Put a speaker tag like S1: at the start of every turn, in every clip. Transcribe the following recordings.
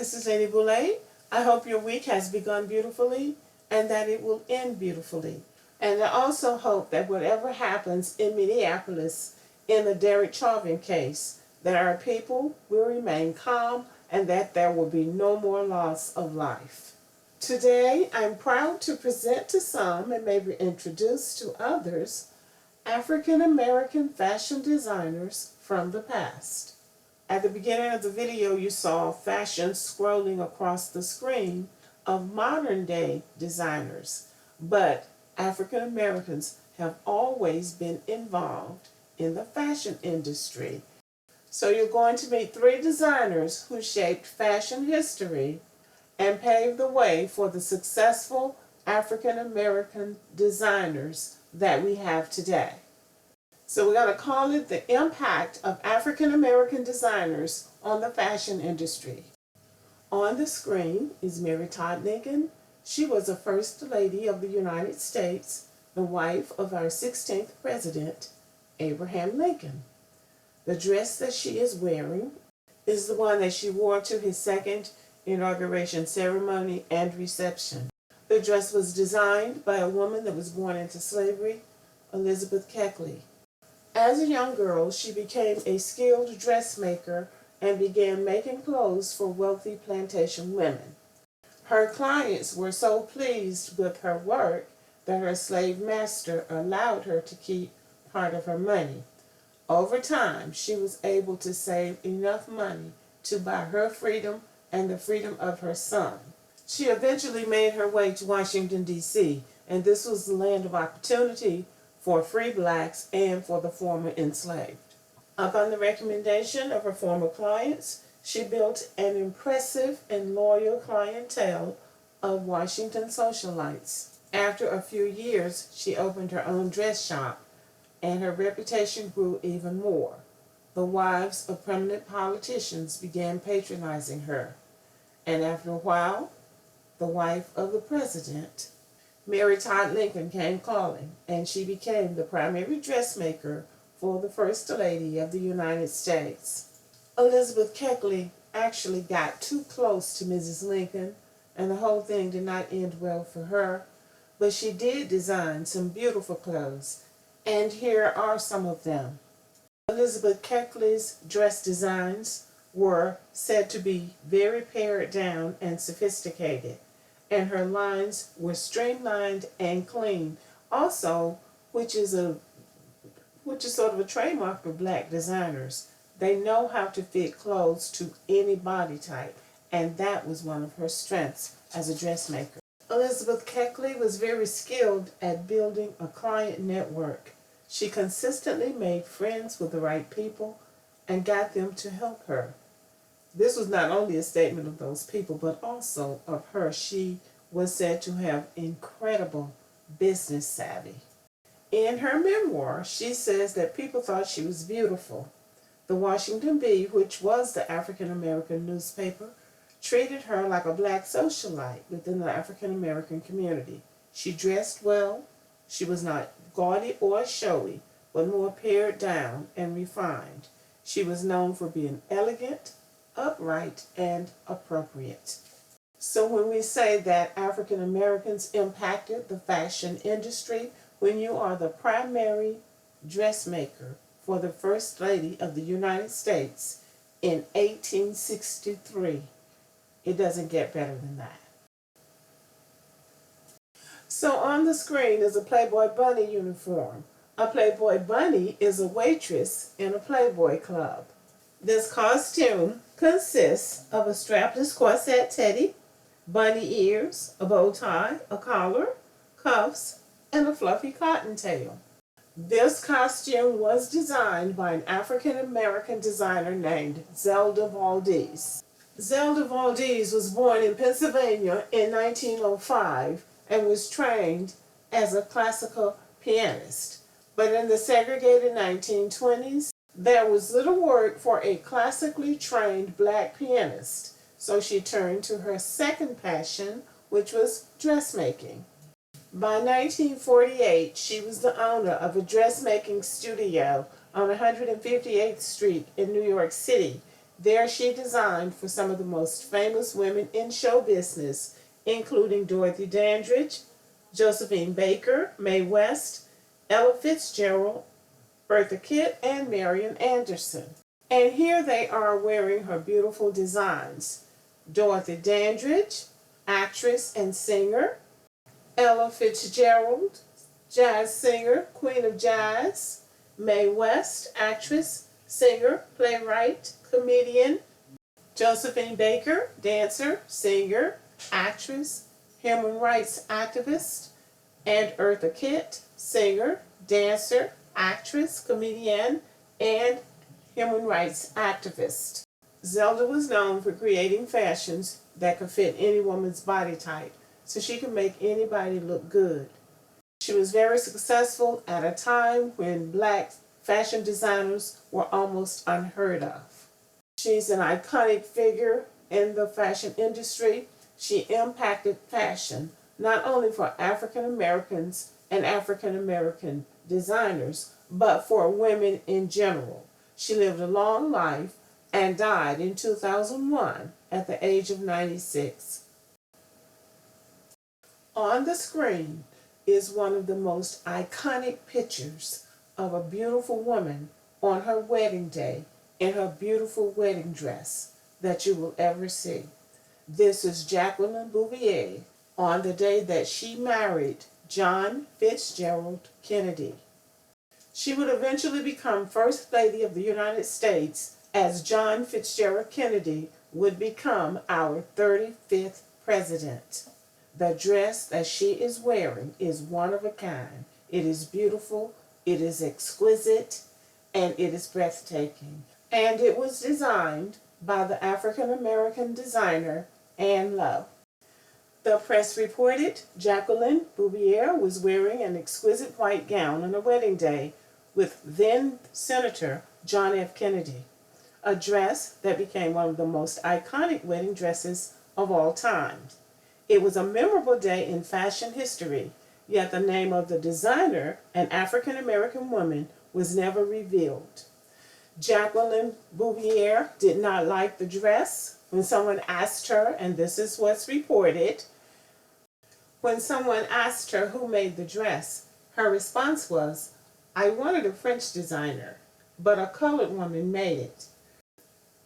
S1: this is Lady Boulay. I hope your week has begun beautifully and that it will end beautifully. And I also hope that whatever happens in Minneapolis in the Derek Chauvin case, that our people will remain calm and that there will be no more loss of life. Today, I'm proud to present to some and maybe introduce to others African American fashion designers from the past. At the beginning of the video, you saw fashion scrolling across the screen of modern day designers, but African Americans have always been involved in the fashion industry. So you're going to meet 3 designers who shaped fashion history and paved the way for the successful African American designers that we have today. So we're going to call it the impact of African American designers on the fashion industry. On the screen is Mary Todd Lincoln. She was the First Lady of the United States, the wife of our 16th President, Abraham Lincoln. The dress that she is wearing is the one that she wore to his second inauguration ceremony and reception. The dress was designed by a woman that was born into slavery, Elizabeth Keckley. As a young girl, she became a skilled dressmaker and began making clothes for wealthy plantation women. Her clients were so pleased with her work that her slave master allowed her to keep part of her money. Over time, she was able to save enough money to buy her freedom and the freedom of her son. She eventually made her way to Washington, D.C., and this was the land of opportunity for free blacks and for the former enslaved. Upon the recommendation of her former clients, she built an impressive and loyal clientele of Washington socialites. After a few years, she opened her own dress shop, and her reputation grew even more. The wives of prominent politicians began patronizing her, and after a while, the wife of the president, Mary Todd Lincoln, came calling, and she became the primary dressmaker for the First Lady of the United States. Elizabeth Keckley actually got too close to Mrs. Lincoln, and the whole thing did not end well for her, but she did design some beautiful clothes, and here are some of them. Elizabeth Keckley's dress designs were said to be very pared down and sophisticated, and her lines were streamlined and clean. Also, which is sort of a trademark for black designers. They know how to fit clothes to any body type, and that was one of her strengths as a dressmaker. Elizabeth Keckley was very skilled at building a client network. She consistently made friends with the right people and got them to help her. This was not only a statement of those people, but also of her. She was said to have incredible business savvy. In her memoir, she says that people thought she was beautiful. The Washington Bee, which was the African American newspaper, treated her like a black socialite within the African American community. She dressed well. She was not gaudy or showy, but more pared down and refined. She was known for being elegant, upright, and appropriate. So when we say that African Americans impacted the fashion industry, when you are the primary dressmaker for the First Lady of the United States in 1863, it doesn't get better than that. So on the screen is a Playboy bunny uniform. A Playboy bunny is a waitress in a Playboy club. This costume consists of a strapless corset teddy, bunny ears, a bow tie, a collar, cuffs, and a fluffy cottontail. This costume was designed by an African American designer named Zelda Valdes. Zelda Valdes was born in Pennsylvania in 1905 and was trained as a classical pianist. But in the segregated 1920s, there was little work for a classically trained black pianist, so she turned to her second passion, which was dressmaking. By 1948, she was the owner of a dressmaking studio on 158th Street in New York City, There she designed for some of the most famous women in show business, including Dorothy Dandridge, Josephine Baker, Mae West, Ella Fitzgerald, Bertha Kitt, and Marian Anderson. And here they are wearing her beautiful designs. Dorothy Dandridge, actress and singer. Ella Fitzgerald, jazz singer, queen of jazz. Mae West, actress, singer, playwright, comedian. Josephine Baker, dancer, singer, actress, human rights activist. And Eartha Kitt, singer, dancer, actress, comedian, and human rights activist. Zelda was known for creating fashions that could fit any woman's body type, so she could make anybody look good. She was very successful at a time when black fashion designers were almost unheard of. She's an iconic figure in the fashion industry. She impacted fashion not only for African Americans and African American designers, but for women in general. She lived a long life and died in 2001 at the age of 96. On the screen is one of the most iconic pictures of a beautiful woman on her wedding day in her beautiful wedding dress that you will ever see. This is Jacqueline Bouvier on the day that she married John Fitzgerald Kennedy. She would eventually become First Lady of the United States, as John Fitzgerald Kennedy would become our 35th president. The dress that she is wearing is one of a kind. It is beautiful, it is exquisite, and it is breathtaking. And it was designed by the African American designer Ann Lowe. The press reported Jacqueline Bouvier was wearing an exquisite white gown on her wedding day with then Senator John F. Kennedy, a dress that became one of the most iconic wedding dresses of all time. It was a memorable day in fashion history, yet the name of the designer, an African American woman, was never revealed. Jacqueline Bouvier did not like the dress. When someone asked her, and this is what's reported, when someone asked her who made the dress, her response was, "I wanted a French designer, but a colored woman made it."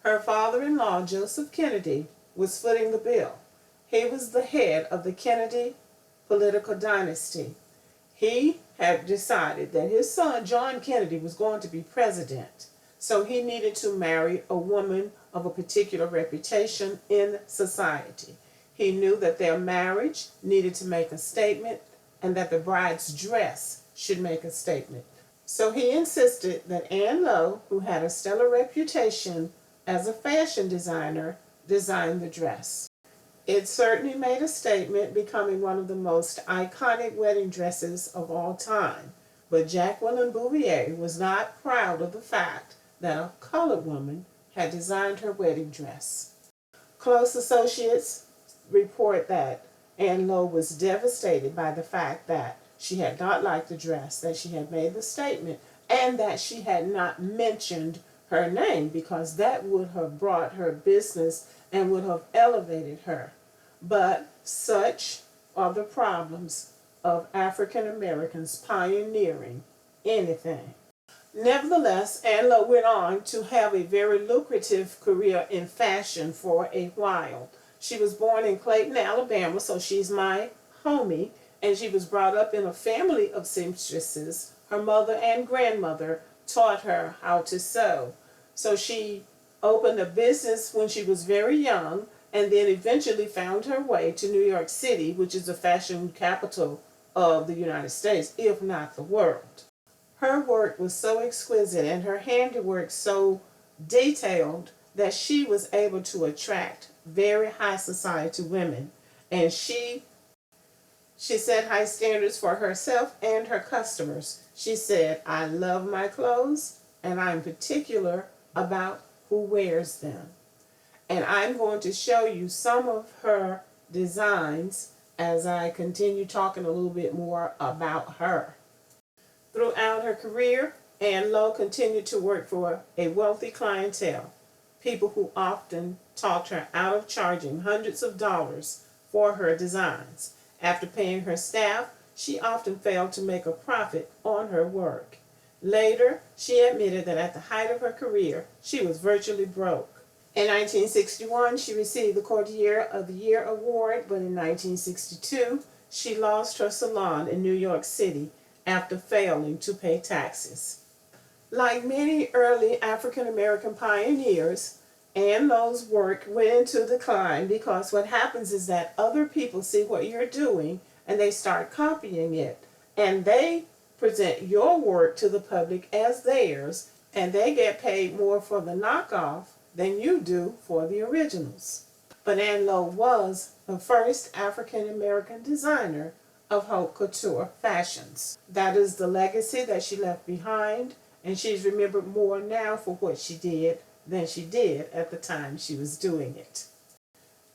S1: Her father-in-law, Joseph Kennedy, was footing the bill. He was the head of the Kennedy political dynasty. He had decided that his son, John Kennedy, was going to be president. So he needed to marry a woman of a particular reputation in society. He knew that their marriage needed to make a statement and that the bride's dress should make a statement. So he insisted that Ann Lowe, who had a stellar reputation as a fashion designer, design the dress. It certainly made a statement, becoming one of the most iconic wedding dresses of all time. But Jacqueline Bouvier was not proud of the fact that a colored woman had designed her wedding dress. Close associates report that Ann Lowe was devastated by the fact that she had not liked the dress, that she had made the statement, and that she had not mentioned her name, because that would have brought her business and would have elevated her. But such are the problems of African Americans pioneering anything. Nevertheless, Ann Lowe went on to have a very lucrative career in fashion for a while. She was born in Clayton, Alabama, so she's my homie, and she was brought up in a family of seamstresses. Her mother and grandmother taught her how to sew. So she opened a business when she was very young, and then eventually found her way to New York City, which is the fashion capital of the United States, if not the world. Her work was so exquisite and her handiwork so detailed that she was able to attract very high society women. And she set high standards for herself and her customers. She said, "I love my clothes and I'm particular about who wears them." And I'm going to show you some of her designs as I continue talking a little bit more about her. Throughout her career, Ann Lowe continued to work for a wealthy clientele. people who often talked her out of charging hundreds of dollars for her designs. After paying her staff, she often failed to make a profit on her work. Later, she admitted that at the height of her career, she was virtually broke. In 1961, she received the Courtier of the Year award, but in 1962, she lost her salon in New York City after failing to pay taxes. Like many early African American pioneers, Ann Lowe's work went into decline because what happens is that other people see what you're doing and they start copying it, and they present your work to the public as theirs, and they get paid more for the knockoff than you do for the originals. But Ann Lowe was the first African American designer of haute couture fashions. That is the legacy that she left behind, and she's remembered more now for what she did than she did at the time she was doing it.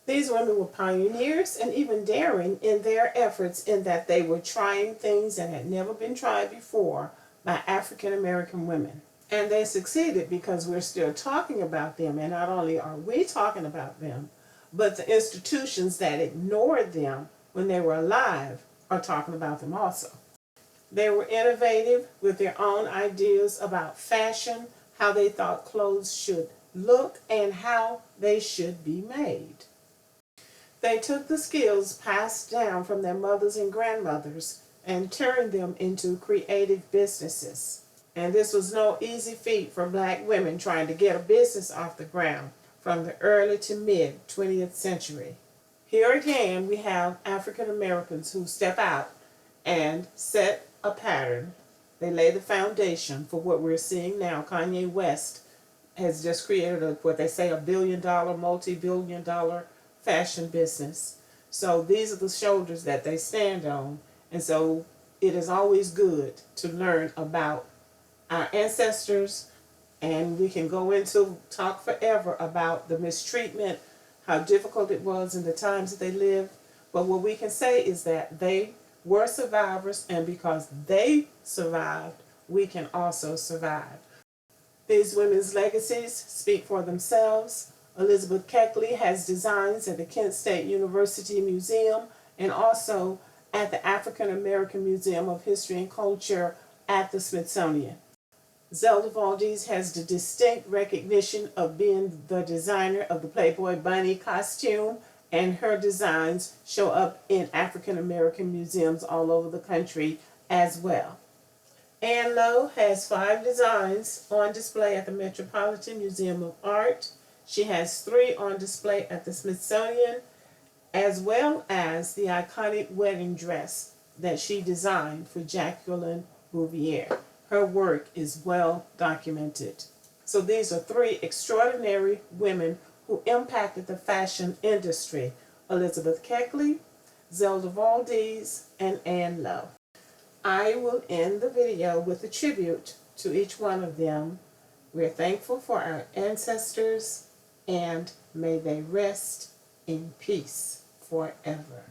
S1: These women were pioneers and even daring in their efforts, in that they were trying things that had never been tried before by African American women. And they succeeded because we're still talking about them, and not only are we talking about them, but the institutions that ignored them when they were alive are talking about them also. They were innovative with their own ideas about fashion, how they thought clothes should look, and how they should be made. They took the skills passed down from their mothers and grandmothers and turned them into creative businesses. And this was no easy feat for black women trying to get a business off the ground from the early to mid 20th century. Here again we have African Americans who step out and set a pattern. They lay the foundation for what we're seeing now. Kanye West has just created what they say, a billion-dollar, multi-billion-dollar fashion business. So these are the shoulders that they stand on. And so it is always good to learn about our ancestors, and we can go into talk forever about the mistreatment, how difficult it was in the times that they lived. But what we can say is that they were survivors, and because they survived, we can also survive. These women's legacies speak for themselves. Elizabeth Keckley has designs at the Kent State University Museum and also at the African American Museum of History and Culture at the Smithsonian. Zelda Valdes has the distinct recognition of being the designer of the Playboy Bunny costume, and her designs show up in African American museums all over the country as well. Ann Lowe has 5 designs on display at the Metropolitan Museum of Art. She has 3 on display at the Smithsonian, as well as the iconic wedding dress that she designed for Jacqueline Bouvier. Her work is well documented. So these are 3 extraordinary women who impacted the fashion industry: Elizabeth Keckley, Zelda Valdes, and Ann Lowe. I will end the video with a tribute to each one of them. We're thankful for our ancestors, and may they rest in peace forever.